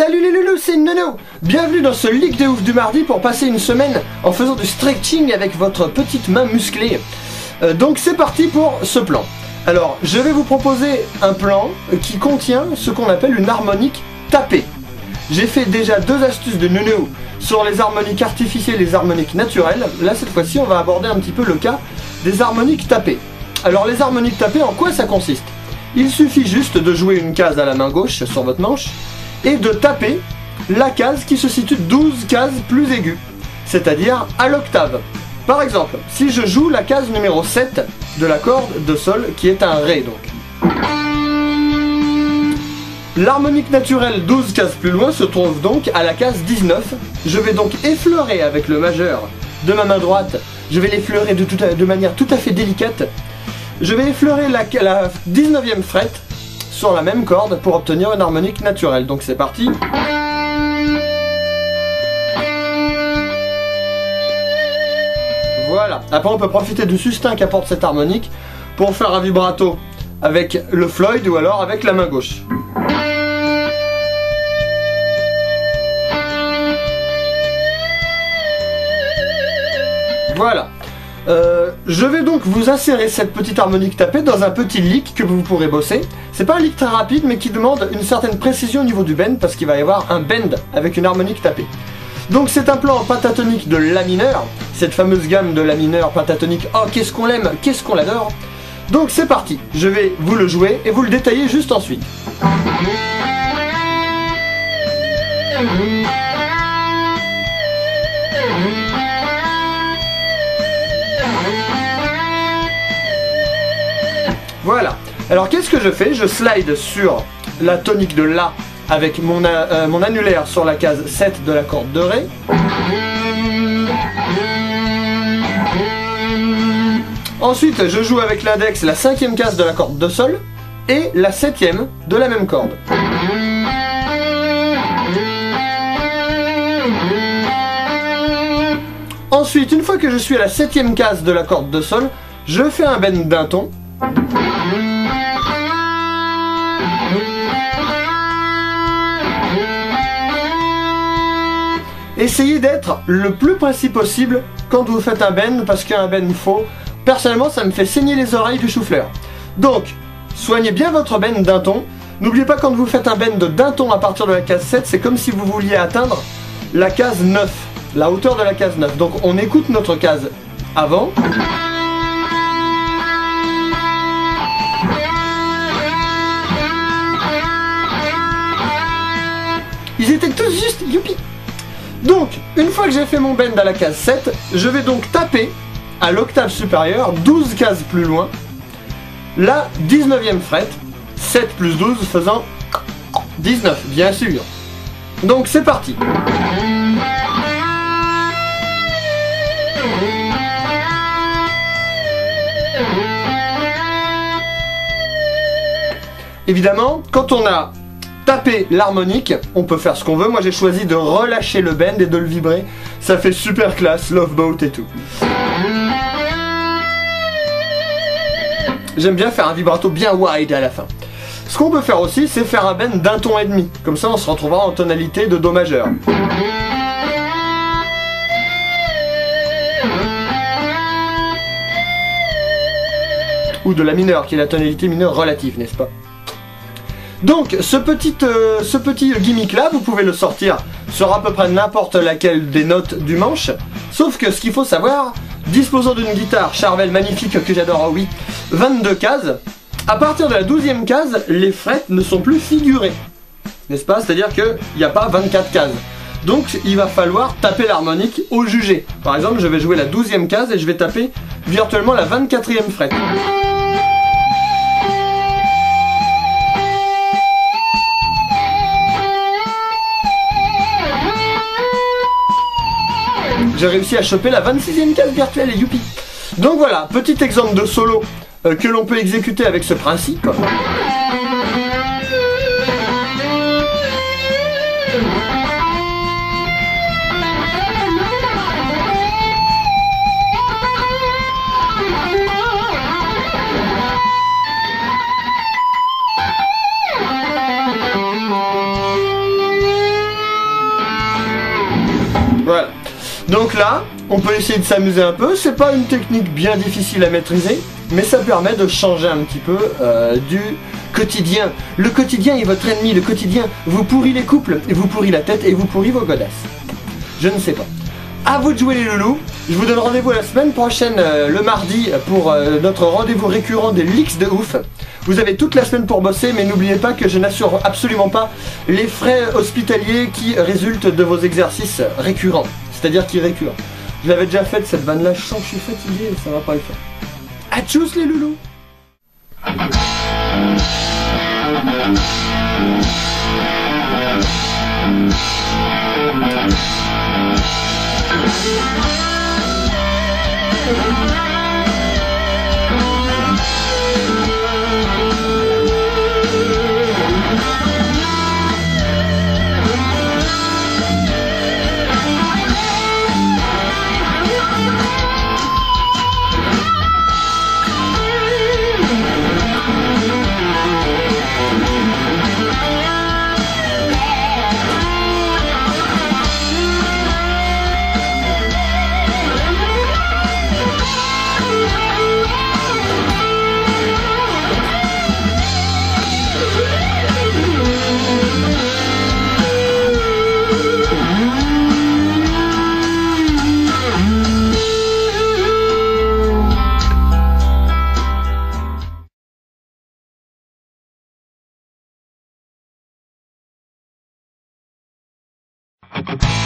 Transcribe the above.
Salut les loulous, c'est Nono. Bienvenue dans ce leak de ouf du mardi pour passer une semaine en faisant du stretching avec votre petite main musclée. Donc c'est parti pour ce plan. Alors je vais vous proposer un plan qui contient ce qu'on appelle une harmonique tapée. J'ai fait déjà deux astuces de Nono sur les harmoniques artificielles et les harmoniques naturelles. Là cette fois-ci on va aborder un petit peu le cas des harmoniques tapées. Alors les harmoniques tapées, en quoi ça consiste? Il suffit juste de jouer une case à la main gauche sur votre manche et de taper la case qui se situe 12 cases plus aiguë, c'est-à-dire à l'octave. Par exemple, si je joue la case numéro 7 de la corde de sol qui est un Ré donc. L'harmonique naturelle 12 cases plus loin se trouve donc à la case 19. Je vais donc effleurer avec le majeur de ma main droite, je vais l'effleurer de manière tout à fait délicate. Je vais effleurer la 19e fret sur la même corde pour obtenir une harmonique naturelle. Donc c'est parti. Voilà. Après on peut profiter du sustain qu'apporte cette harmonique pour faire un vibrato avec le Floyd ou alors avec la main gauche. Voilà. Je vais donc vous insérer cette petite harmonique tapée dans un petit lick que vous pourrez bosser. C'est pas un lick très rapide mais qui demande une certaine précision au niveau du bend parce qu'il va y avoir un bend avec une harmonique tapée. Donc c'est un plan en pentatonique de La mineur, cette fameuse gamme de La mineur pentatonique. Oh qu'est-ce qu'on l'aime, qu'est-ce qu'on l'adore. Donc c'est parti, je vais vous le jouer et vous le détailler juste ensuite. Voilà. Alors qu'est-ce que je fais? Je slide sur la tonique de La avec mon annulaire sur la case 7 de la corde de Ré. Ensuite je joue avec l'index la 5e case de la corde de Sol et la 7e de la même corde. Ensuite, une fois que je suis à la 7e case de la corde de Sol, je fais un bend d'un ton. Essayez d'être le plus précis possible quand vous faites un bend parce qu'un bend faux, personnellement ça me fait saigner les oreilles du chou-fleur. Donc, soignez bien votre bend d'un ton. N'oubliez pas, quand vous faites un bend d'un ton à partir de la case 7, c'est comme si vous vouliez atteindre la case 9, la hauteur de la case 9. Donc on écoute notre case avant. Ils étaient tous juste, youpi. Donc, une fois que j'ai fait mon bend à la case 7, je vais donc taper à l'octave supérieure, 12 cases plus loin, la 19e fret, 7 plus 12 faisant 19, bien sûr. Donc c'est parti. Évidemment, quand on a tapé l'harmonique, on peut faire ce qu'on veut. Moi j'ai choisi de relâcher le bend et de le vibrer. Ça fait super classe, Love Boat et tout. J'aime bien faire un vibrato bien wide à la fin. Ce qu'on peut faire aussi, c'est faire un bend d'un ton et demi. Comme ça on se retrouvera en tonalité de Do majeur. Ou de La mineur, qui est la tonalité mineure relative, n'est-ce pas? Donc ce petit gimmick là, vous pouvez le sortir sur à peu près n'importe laquelle des notes du manche. Sauf que ce qu'il faut savoir, disposant d'une guitare Charvel magnifique que j'adore, oh oui, 22 cases, à partir de la 12e case, les frets ne sont plus figurés. N'est-ce pas? C'est-à-dire qu'il n'y a pas 24 cases. Donc il va falloir taper l'harmonique au jugé. Par exemple, je vais jouer la 12e case et je vais taper virtuellement la 24e fret. J'ai réussi à choper la 26e case virtuelle et youpi. Donc voilà, petit exemple de solo que l'on peut exécuter avec ce principe. Donc là, on peut essayer de s'amuser un peu. C'est pas une technique bien difficile à maîtriser, mais ça permet de changer un petit peu du quotidien. Le quotidien est votre ennemi. Le quotidien vous pourrit les couples, vous pourrit la tête et vous pourrit vos godasses. Je ne sais pas. À vous de jouer les loulous. Je vous donne rendez-vous la semaine prochaine, le mardi, pour notre rendez-vous récurrent des leaks de ouf. Vous avez toute la semaine pour bosser, mais n'oubliez pas que je n'assure absolument pas les frais hospitaliers qui résultent de vos exercices récurrents. C'est-à-dire qui récurrent. Je l'avais déjà fait cette vanne-là, je sens que je suis fatigué et ça va pas le faire. A tchuss les loulous. You